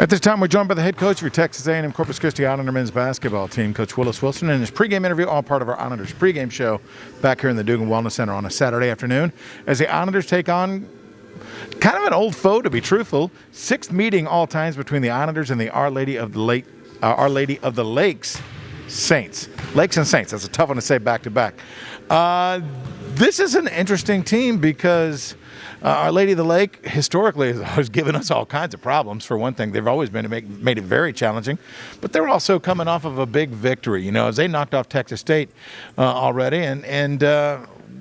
At this time, we're joined by the head coach of your Texas A&M Corpus Christi Islander men's basketball team, Coach Willis Wilson, and his pregame interview, all part of our Islanders pregame show back here in the Dugan Wellness Center on a Saturday afternoon, as the Islanders take on kind of an old foe, to be truthful. Sixth meeting all times between the Islanders and the Our Lady of the Lakes Saints. Lakes and Saints. That's a tough one to say back to back. This is an interesting team because Our Lady of the Lake historically has always given us all kinds of problems. For one thing, they've always made it very challenging, but they're also coming off of a big victory, you know, as they knocked off Texas State already. And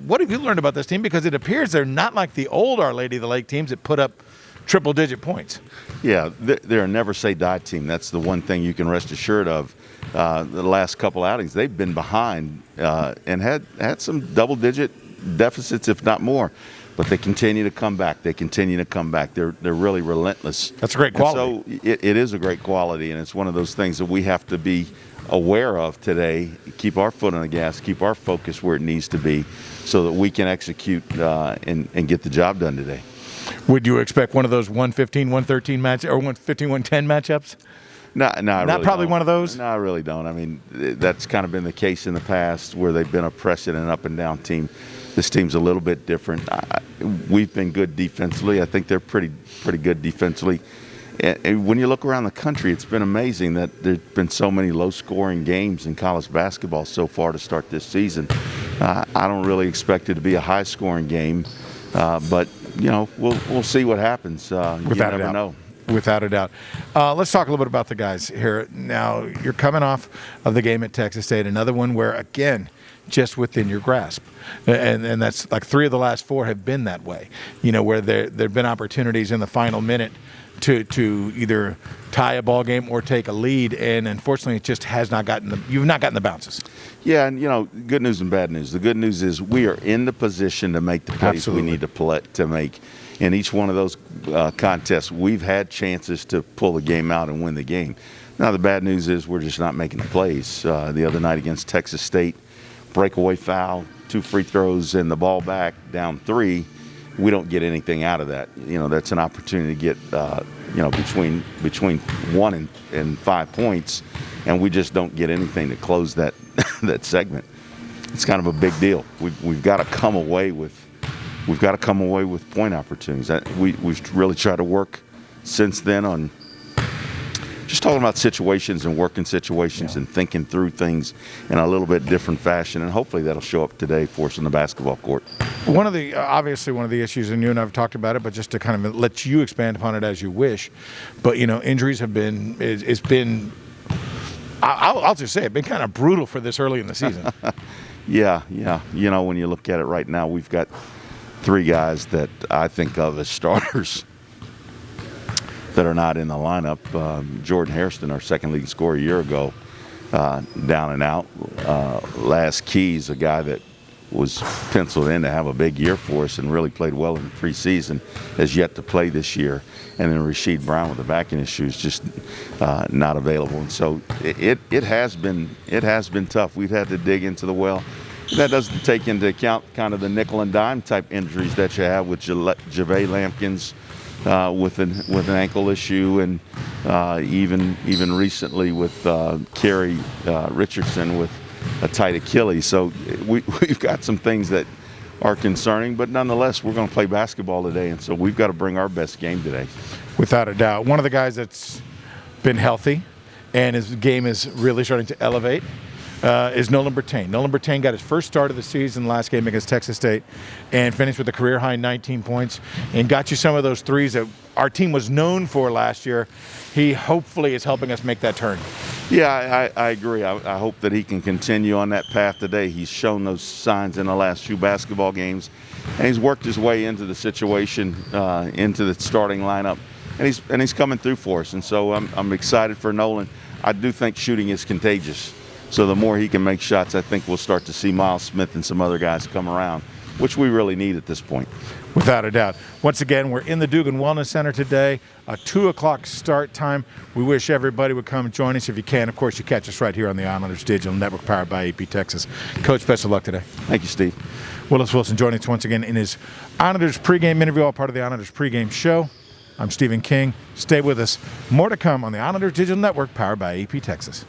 what have you learned about this team? Because it appears they're not like the old Our Lady of the Lake teams that put up triple-digit points. Yeah, they're a never-say-die team. That's the one thing you can rest assured of. The last couple outings, they've been behind and had some double-digit deficits, if not more. But they continue to come back. They're really relentless. That's a great quality. And so it is a great quality, and it's one of those things that we have to be aware of today, keep our foot on the gas, keep our focus where it needs to be so that we can execute and get the job done today. Would you expect one of those 115-113 match or 115-110 matchups? No, I not really probably don't. one of those? No, I really don't. I mean, that's kind of been the case in the past where they've been a precedent up and down team. This team's a little bit different. We've been good defensively. I think they're pretty good defensively. And when you look around the country, it's been amazing that there's been so many low-scoring games in college basketball so far to start this season. I don't really expect it to be a high-scoring game, but you know, we'll see what happens. You never know. Without a doubt. Let's talk a little bit about the guys here. Now, you're coming off of the game at Texas State, another one where, again, just within your grasp. And that's like 3 of the last 4 have been that way, you know, where there have been opportunities in the final minute to either tie a ball game or take a lead, and unfortunately it just has not gotten you've not gotten the bounces. Yeah, and you know, good news and bad news. The good news is we are in the position to make the plays we need to make. In each one of those contests, we've had chances to pull the game out and win the game. Now, the bad news is we're just not making the plays. The other night against Texas State, breakaway foul, 2 free throws, and the ball back down 3. We don't get anything out of that. You know, that's an opportunity to get, you know, between 1 and 5 points, and we just don't get anything to close that that segment. It's kind of a big deal. We've got to come away with. We've got to come away with point opportunities. We've really tried to work since then on just talking about situations and working situations and thinking through things in a little bit different fashion, and hopefully that'll show up today for us on the basketball court. Obviously one of the issues, and you and I have talked about it, but just to kind of let you expand upon it as you wish, but you know, injuries have been, it's been, I'll just say it's been kind of brutal for this early in the season. Yeah. You know, when you look at it right now, we've got 3 guys that I think of as starters that are not in the lineup. Jordan Hairston, our second leading scorer a year ago, down and out. Laz Keys, a guy that was penciled in to have a big year for us and really played well in the preseason, has yet to play this year. And then Rasheed Brown with the backing issues, just not available. And so it has been tough. We've had to dig into the well. That doesn't take into account kind of the nickel and dime type injuries that you have with JaVale Lampkins with an ankle issue, and even recently with Kerry Richardson with a tight Achilles. So we've got some things that are concerning, but nonetheless, we're going to play basketball today, and so we've got to bring our best game today. Without a doubt. One of the guys that's been healthy and his game is really starting to elevate is Nolan Bertain. Nolan Bertain got his first start of the season last game against Texas State and finished with a career-high 19 points and got you some of those threes that our team was known for last year. He hopefully is helping us make that turn. Yeah, I agree. I hope that he can continue on that path today. He's shown those signs in the last few basketball games, and he's worked his way into the situation, into the starting lineup, and he's coming through for us. And so I'm excited for Nolan. I do think shooting is contagious. So the more he can make shots, I think we'll start to see Miles Smith and some other guys come around, which we really need at this point. Without a doubt. Once again, we're in the Dugan Wellness Center today, a 2 o'clock start time. We wish everybody would come and join us if you can. Of course, you catch us right here on the Islanders Digital Network, powered by AP Texas. Coach, best of luck today. Thank you, Steve. Willis Wilson joining us once again in his Islanders pregame interview, all part of the Islanders pregame show I'm Stephen King. Stay with us. More to come on the Islanders Digital Network, powered by AP Texas.